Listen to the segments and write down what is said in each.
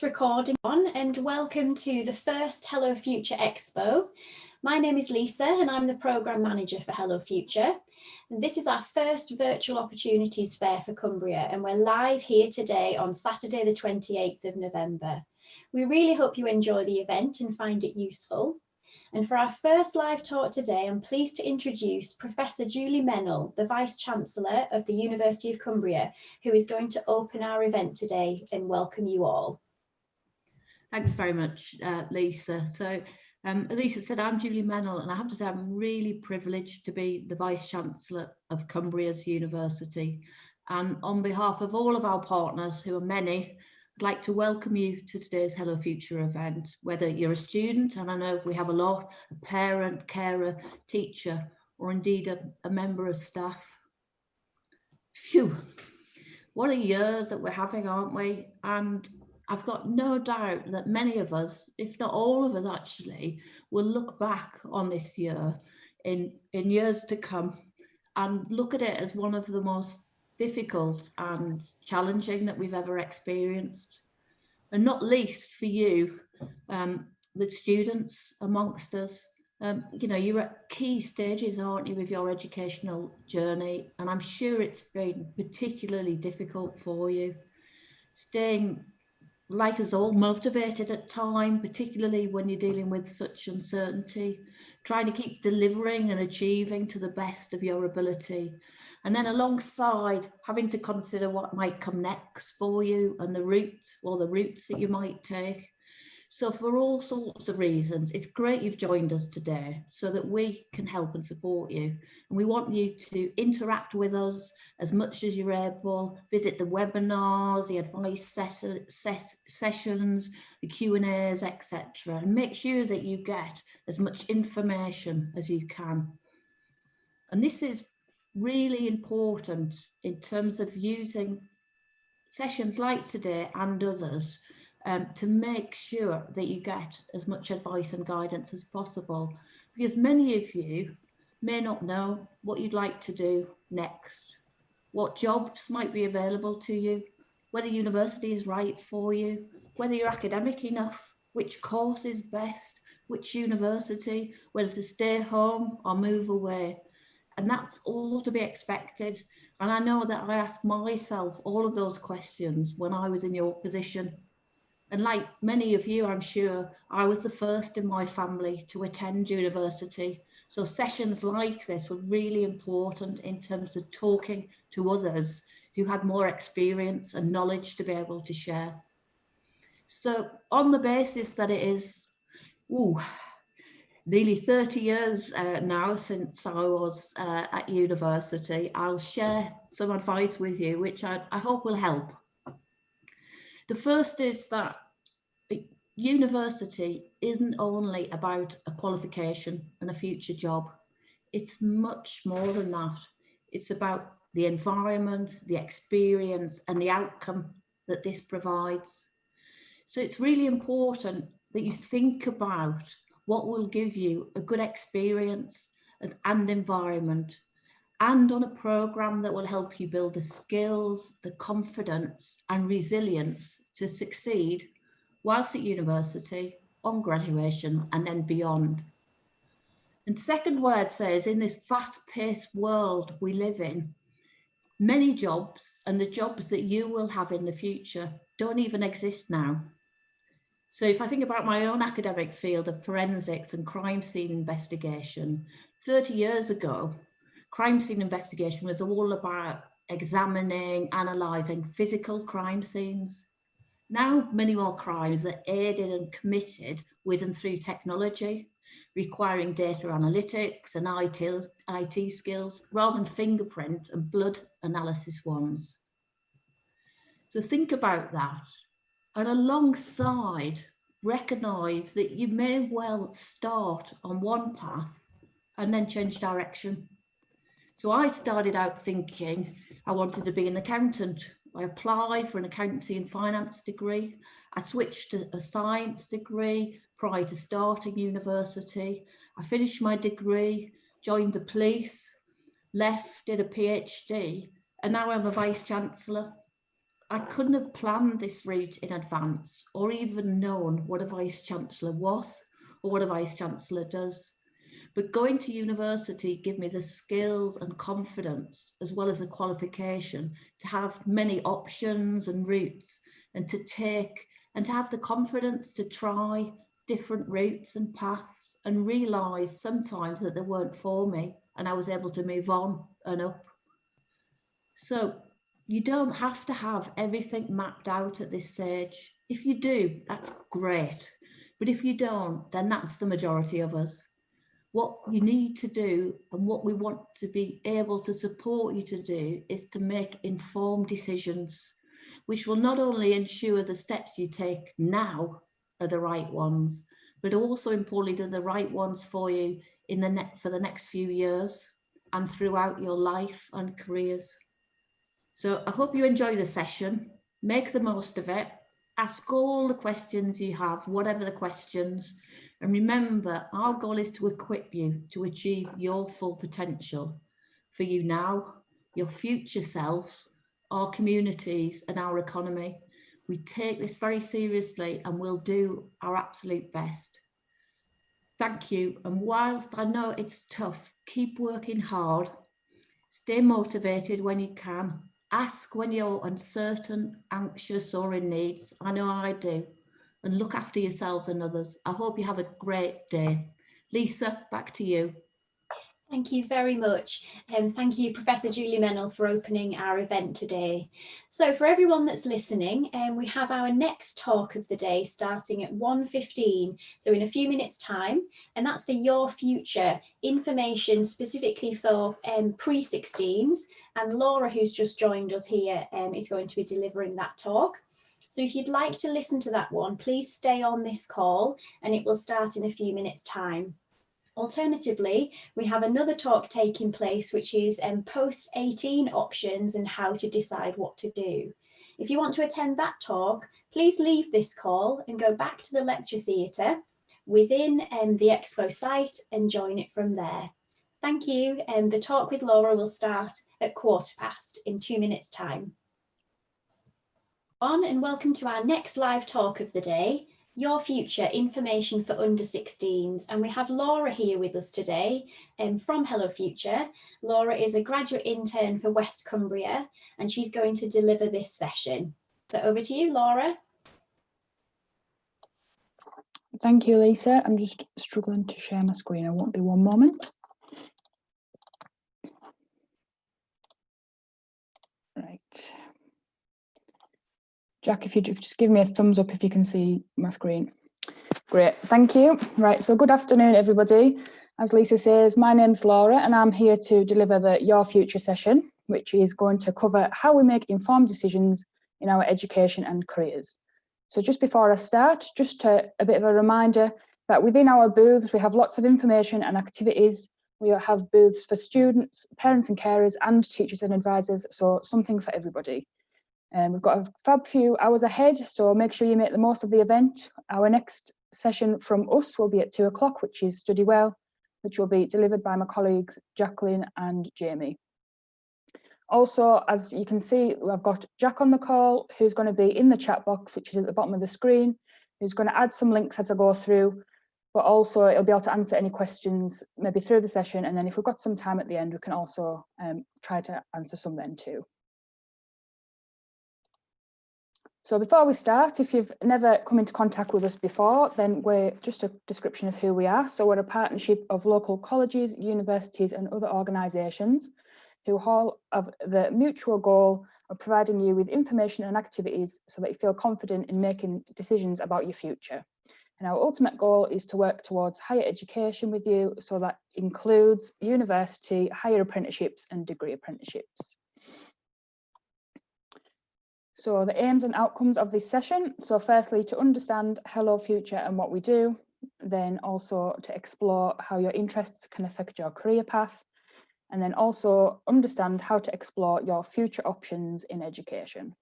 Recording on, and welcome to the first Hello Future Expo. My name is Lisa and I'm the Programme Manager for Hello Future. And this is our first virtual opportunities fair for Cumbria, and we're live here today on Saturday the 28th of November. We really hope you enjoy the event and find it useful. And for our first live talk today, I'm pleased to introduce Professor Julie Mennel, the Vice-Chancellor of the University of Cumbria, who is going to open our event today and welcome you all. Thanks very much, Lisa. So, as Lisa said, I'm Julie Mennel, and I have to say I'm really privileged to be the Vice-Chancellor of Cumbria's University. And on behalf of all of our partners, who are many, I'd like to welcome you to today's Hello Future event, whether you're a student, and I know we have a lot, a parent, carer, teacher, or indeed a member of staff. Phew, what a year that we're having, aren't we? And I've got no doubt that many of us, if not all of us actually, will look back on this year in years to come and look at it as one of the most difficult and challenging that we've ever experienced. And not least for you, the students amongst us. You know, you're at key stages, aren't you, with your educational journey? And I'm sure it's been particularly difficult for you. Staying, like us all, motivated at time, particularly when you're dealing with such uncertainty, trying to keep delivering and achieving to the best of your ability. And then alongside having to consider what might come next for you and the route or the routes that you might take. So for all sorts of reasons, it's great you've joined us today so that we can help and support you. And we want you to interact with us as much as you're able, visit the webinars, the advice sessions, the Q&As, etc. And make sure that you get as much information as you can. And this is really important in terms of using sessions like today and others to make sure that you get as much advice and guidance as possible, because many of you may not know what you'd like to do next, what jobs might be available to you, whether university is right for you, whether you're academic enough, which course is best, which university, whether to stay home or move away. And that's all to be expected. And I know that I asked myself all of those questions when I was in your position. And like many of you, I'm sure, I was the first in my family to attend university. So sessions like this were really important in terms of talking to others who had more experience and knowledge to be able to share. So on the basis that it is, nearly 30 years now since I was at university, I'll share some advice with you, which I hope will help. The first is that university isn't only about a qualification and a future job. It's much more than that. It's about the environment, the experience, and the outcome that this provides. So it's really important that you think about what will give you a good experience and environment, and on a programme that will help you build the skills, the confidence and resilience to succeed whilst at university, on graduation and then beyond. And second, what I'd say is, in this fast-paced world we live in, many jobs and the jobs that you will have in the future don't even exist now. So if I think about my own academic field of forensics and crime scene investigation, 30 years ago, crime scene investigation was all about examining, analysing physical crime scenes. Now, many more crimes are aided and committed with and through technology, requiring data analytics and IT skills rather than fingerprint and blood analysis ones. So think about that. And alongside, recognise that you may well start on one path and then change direction. So I started out thinking I wanted to be an accountant. I applied for an accountancy and finance degree. I switched to a science degree prior to starting university. I finished my degree, joined the police, left, did a PhD, and now I'm a Vice-Chancellor. I couldn't have planned this route in advance or even known what a Vice-Chancellor was or what a Vice-Chancellor does. But going to university gave me the skills and confidence, as well as the qualification, to have many options and routes and to have the confidence to try different routes and paths and realise sometimes that they weren't for me and I was able to move on and up. So you don't have to have everything mapped out at this stage. If you do, that's great. But if you don't, then that's the majority of us. What you need to do and what we want to be able to support you to do is to make informed decisions, which will not only ensure the steps you take now are the right ones, but also importantly, they're the right ones for you for the next few years and throughout your life and careers. So I hope you enjoy the session, make the most of it, ask all the questions you have, whatever the questions, and remember, our goal is to equip you to achieve your full potential for you now, your future self, our communities and our economy. We take this very seriously and we'll do our absolute best. Thank you. And whilst I know it's tough, keep working hard, stay motivated when you can, ask when you're uncertain, anxious or in need. I know I do. And look after yourselves and others. I hope you have a great day. Lisa, back to you. Thank you very much. Thank you, Professor Julie Mennel, for opening our event today. So for everyone that's listening, we have our next talk of the day starting at 1:15, so in a few minutes' time, and that's the Your Future information specifically for pre-16s, and Laura, who's just joined us here, is going to be delivering that talk. So if you'd like to listen to that one, please stay on this call and it will start in a few minutes' time. Alternatively, we have another talk taking place, which is post-18 options and how to decide what to do. If you want to attend that talk, please leave this call and go back to the lecture theatre within the Expo site and join it from there. Thank you. The talk with Laura will start at 15:15 in 2 minutes' time. And welcome to our next live talk of the day, Your Future Information for Under 16s. And we have Laura here with us today from Hello Future. Laura is a graduate intern for West Cumbria and she's going to deliver this session. So over to you, Laura. Thank you, Lisa. I'm just struggling to share my screen. I won't be one moment. Right. Jack, if you just give me a thumbs up if you can see my screen. Great, thank you. Right, so good afternoon, everybody. As Lisa says, my name's Laura and I'm here to deliver the Your Future session, which is going to cover how we make informed decisions in our education and careers. So just before I start, just a bit of a reminder that within our booths, we have lots of information and activities. We have booths for students, parents and carers, and teachers and advisors, so something for everybody. We've got a fab few hours ahead, so make sure you make the most of the event. Our next session from us will be at 2 o'clock, which is Study Well, which will be delivered by my colleagues Jacqueline and Jamie. Also, as you can see, I've got Jack on the call, who's going to be in the chat box, which is at the bottom of the screen, who's going to add some links as I go through, but also it'll be able to answer any questions maybe through the session, and then if we've got some time at the end, we can also try to answer some then too. So before we start, if you've never come into contact with us before, then we're just a description of who we are. So we're a partnership of local colleges, universities and other organisations who all have the mutual goal of providing you with information and activities so that you feel confident in making decisions about your future. And our ultimate goal is to work towards higher education with you, so that includes university, higher apprenticeships and degree apprenticeships. So the aims and outcomes of this session. So firstly, to understand Hello Future and what we do, then also to explore how your interests can affect your career path, and then also understand how to explore your future options in education.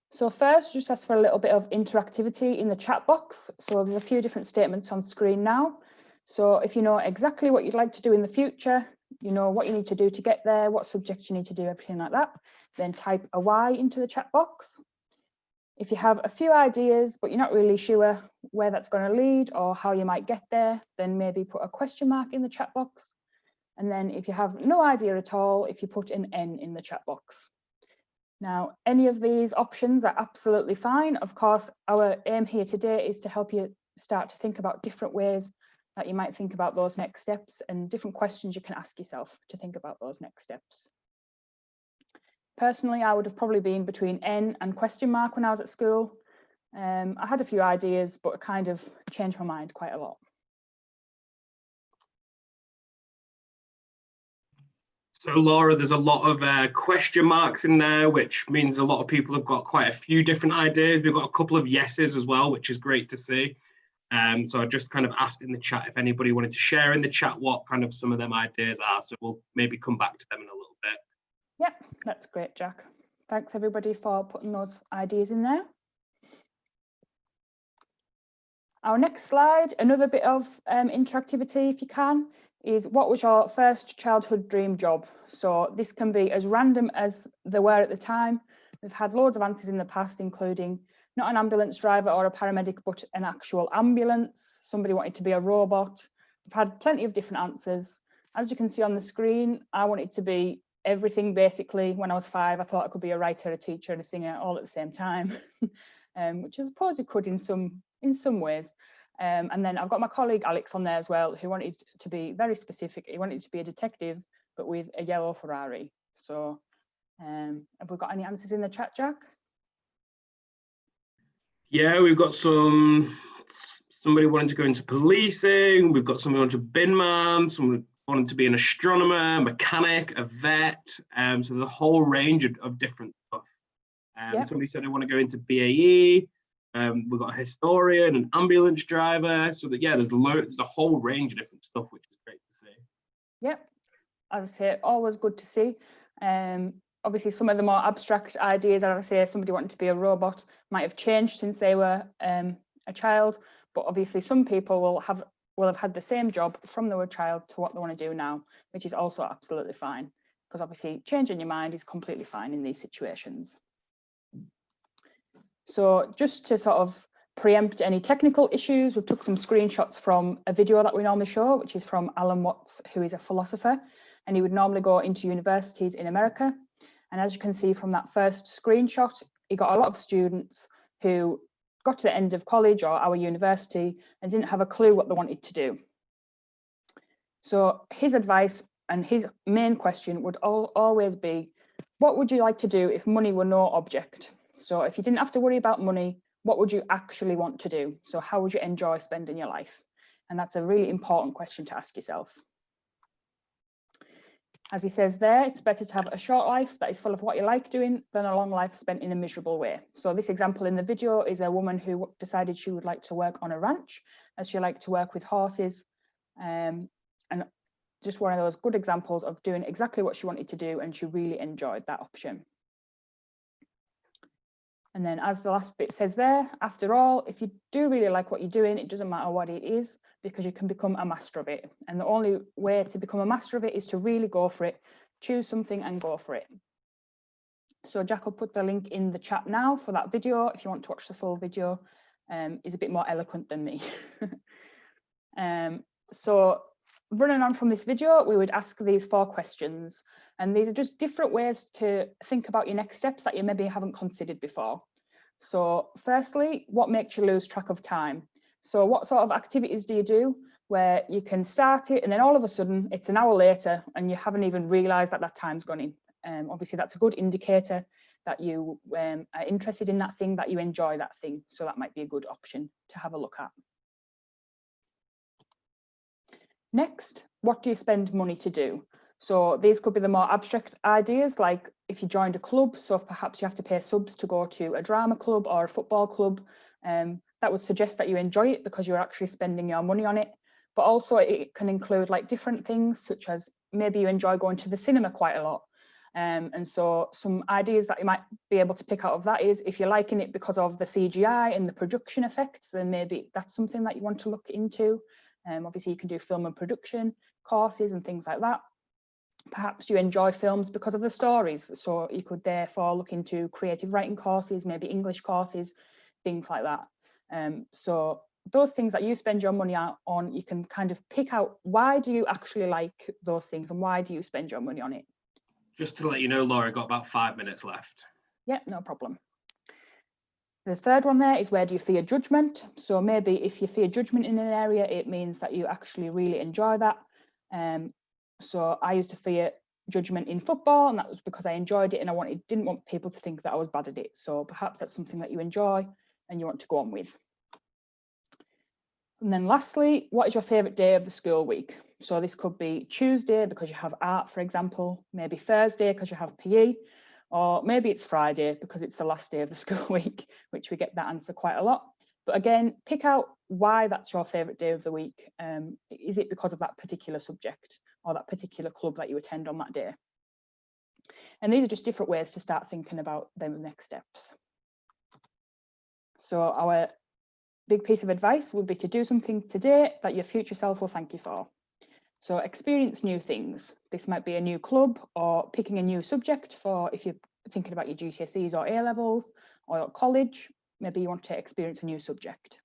So first, just ask for a little bit of interactivity in the chat box. So there's a few different statements on screen now. So if you know exactly what you'd like to do in the future, you know what you need to do to get there, what subjects you need to do, everything like that. Then type a Y into the chat box. If you have a few ideas, but you're not really sure where that's going to lead or how you might get there, then maybe put a question mark in the chat box. And then if you have no idea at all, if you put an N in the chat box. Now, any of these options are absolutely fine. Of course, our aim here today is to help you start to think about different ways that you might think about those next steps and different questions you can ask yourself to think about those next steps. Personally, I would have probably been between N and question mark when I was at school. I had a few ideas, but it kind of changed my mind quite a lot. So Laura, there's a lot of question marks in there, which means a lot of people have got quite a few different ideas. We've got a couple of yeses as well, which is great to see. So I just kind of asked in the chat if anybody wanted to share in the chat what kind of some of them ideas are. So we'll maybe come back to them in a little bit. Yep, that's great, Jack. Thanks everybody for putting those ideas in there. Our next slide, another bit of interactivity, if you can, is what was your first childhood dream job? So this can be as random as they were at the time. We've had loads of answers in the past, including not an ambulance driver or a paramedic, but an actual ambulance. Somebody wanted to be a robot. We've had plenty of different answers. As you can see on the screen, I wanted to be everything basically. When I was 5, I thought I could be a writer, a teacher and a singer all at the same time, which I suppose you could in some ways. And then I've got my colleague Alex on there as well, who wanted to be very specific. He wanted to be a detective, but with a yellow Ferrari. So have we got any answers in the chat, Jack? Yeah, we've got somebody wanting to go into policing. We've got somebody wanting to bin man, someone wanting to be an astronomer, a mechanic, a vet. So there's a whole range of different stuff. Yep. Somebody said they want to go into BAE. We've got a historian, an ambulance driver. So that, yeah, there's a whole range of different stuff, which is great to see. Yep, as I say, always good to see. Obviously, some of the more abstract ideas, as I say, somebody wanting to be a robot might have changed since they were a child. But obviously, some people will have had the same job from they were a child to what they want to do now, which is also absolutely fine. Because obviously, changing your mind is completely fine in these situations. So just to sort of preempt any technical issues, we took some screenshots from a video that we normally show, which is from Alan Watts, who is a philosopher, and he would normally go into universities in America. And as you can see from that first screenshot, he got a lot of students who got to the end of college or our university and didn't have a clue what they wanted to do. So his advice and his main question would always be, what would you like to do if money were no object? So if you didn't have to worry about money, what would you actually want to do? So how would you enjoy spending your life? And that's a really important question to ask yourself. As he says there, it's better to have a short life that is full of what you like doing than a long life spent in a miserable way. So this example in the video is a woman who decided she would like to work on a ranch, as she liked to work with horses. And just one of those good examples of doing exactly what she wanted to do, and she really enjoyed that option. And then as the last bit says there, after all, if you do really like what you're doing, it doesn't matter what it is, because you can become a master of it. And the only way to become a master of it is to really go for it. Choose something and go for it. So Jack will put the link in the chat now for that video. If you want to watch the full video, is a bit more eloquent than me. So running on from this video, we would ask these 4 questions. And these are just different ways to think about your next steps that you maybe haven't considered before. So firstly, what makes you lose track of time? So what sort of activities do you do where you can start it and then all of a sudden it's an hour later and you haven't even realized that time's gone in? Obviously, that's a good indicator that you are interested in that thing, that you enjoy that thing. So that might be a good option to have a look at. Next, what do you spend money to do? So these could be the more abstract ideas, like if you joined a club, so perhaps you have to pay subs to go to a drama club or a football club. That would suggest that you enjoy it because you're actually spending your money on it. But also it can include like different things, such as maybe you enjoy going to the cinema quite a lot. And so some ideas that you might be able to pick out of that is, if you're liking it because of the CGI and the production effects, then maybe that's something that you want to look into. Obviously you can do film and production courses and things like that. Perhaps you enjoy films because of the stories, so you could therefore look into creative writing courses, maybe English courses, things like that. So those things that you spend your money on, you can kind of pick out, why do you actually like those things and why do you spend your money on it? Just to let you know, Laura, got about 5 minutes left. Yeah, no problem. The third one there is, where do you fear judgment? So maybe if you fear judgment in an area, it means that you actually really enjoy that. So I used to fear judgment in football, and that was because I enjoyed it and I didn't want people to think that I was bad at it. So perhaps that's something that you enjoy and you want to go on with. And then lastly, what is your favourite day of the school week? So this could be Tuesday because you have art, for example, maybe Thursday because you have PE, or maybe it's Friday because it's the last day of the school week, which we get that answer quite a lot. But again, pick out why that's your favourite day of the week. Is it because of that particular subject or that particular club that you attend on that day? And these are just different ways to start thinking about them next steps. So our big piece of advice would be to do something today that your future self will thank you for. So experience new things. This might be a new club or picking a new subject for if you're thinking about your GCSEs or A levels or college. Maybe you want to experience a new subject.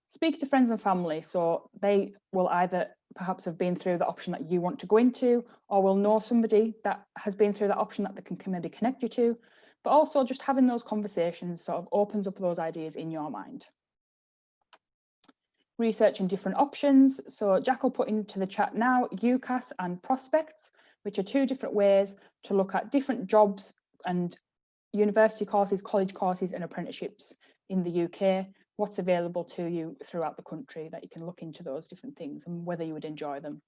Speak to friends and family, so they will either perhaps have been through the option that you want to go into, or will know somebody that has been through that option that they can maybe connect you to. But also just having those conversations sort of opens up those ideas in your mind. Researching different options. So Jack will put into the chat now UCAS and prospects, which are two different ways to look at different jobs and university courses, college courses and apprenticeships in the UK, what's available to you throughout the country, that you can look into those different things and whether you would enjoy them.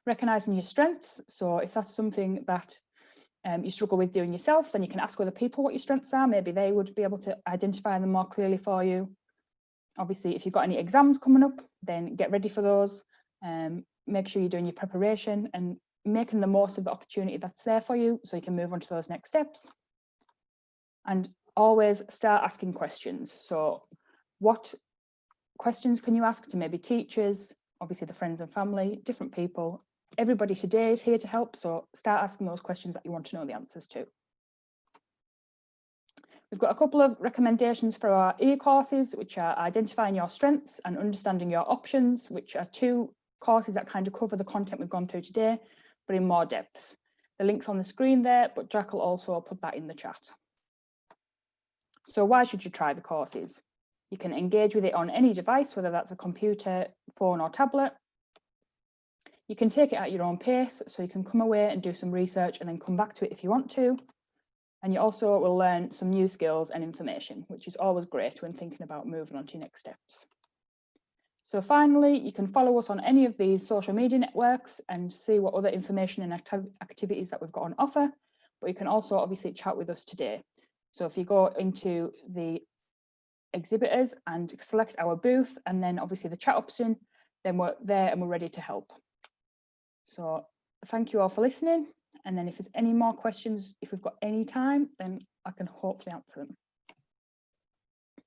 Recognising your strengths. So if that's something that you struggle with doing yourself, then you can ask other people what your strengths are. Maybe they would be able to identify them more clearly for you. Obviously, if you've got any exams coming up, then get ready for those. Make sure you're doing your preparation and making the most of the opportunity that's there for you so you can move on to those next steps. And always start asking questions. So what questions can you ask to maybe teachers, obviously the friends and family, different people? Everybody today is here to help, so start asking those questions that you want to know the answers to. We've got a couple of recommendations for our e-courses, which are identifying your strengths and understanding your options, which are two courses that kind of cover the content we've gone through today, but in more depth. The link's on the screen there, but Jack will also put that in the chat. So why should you try the courses? You can engage with it on any device, whether that's a computer, phone or tablet. You can take it at your own pace, so you can come away and do some research and then come back to it if you want to. And you also will learn some new skills and information, which is always great when thinking about moving on to your next steps. So finally, you can follow us on any of these social media networks and see what other information and activities that we've got on offer. But you can also obviously chat with us today. So if you go into the exhibitors and select our booth and then obviously the chat option, then we're there and we're ready to help. So thank you all for listening. And then if there's any more questions, if we've got any time, then I can hopefully answer them.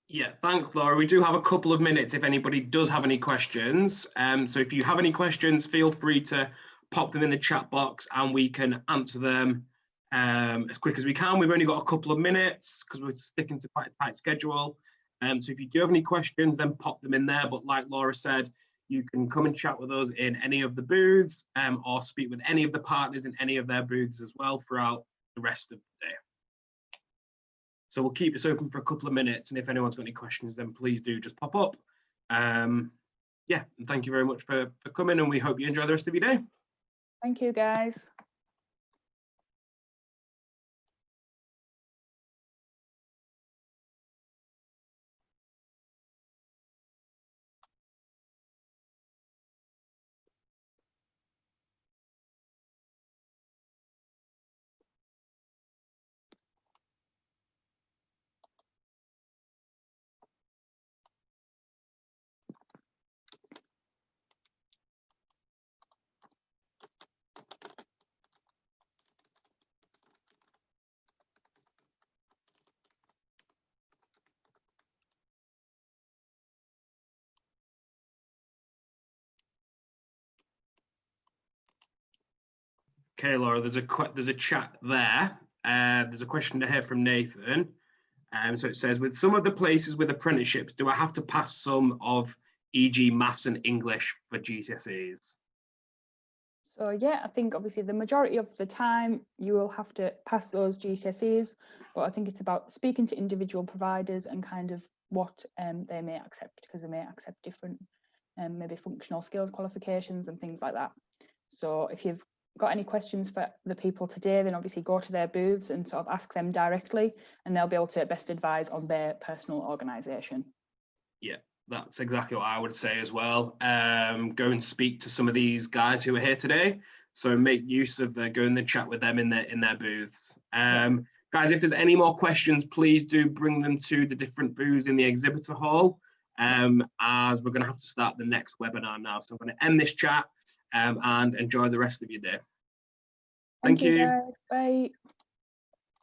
Yeah, thanks, Laura. We do have a couple of minutes if anybody does have any questions. So if you have any questions, feel free to pop them in the chat box and we can answer them as quick as we can. We've only got a couple of minutes because we're sticking to quite a tight schedule. So if you do have any questions, then pop them in there. But like Laura said, you can come and chat with us in any of the booths or speak with any of the partners in any of their booths as well throughout the rest of the day. So we'll keep this open for a couple of minutes, and if anyone's got any questions, then please do just pop up. Yeah, and thank you very much for coming, and we hope you enjoy the rest of your day. Thank you, guys. Okay, Laura, there's a chat there. There's a question here from Nathan. So it says, with some of the places with apprenticeships, do I have to pass some of, e.g. maths and English for GCSEs? So yeah, I think obviously the majority of the time you will have to pass those GCSEs, but I think it's about speaking to individual providers and kind of what they may accept, because they may accept different maybe functional skills qualifications and things like that. So if you've got any questions for the people today, then obviously go to their booths and sort of ask them directly, and they'll be able to best advise on their personal organisation. Yeah, that's exactly what I would say as well. Go and speak to some of these guys who are here today. So make use of go in the chat with them in their booths. Guys, if there's any more questions, please do bring them to the different booths in the exhibitor hall, as we're going to have to start the next webinar now. So I'm going to end this chat and enjoy the rest of your day. Thank you guys. Bye.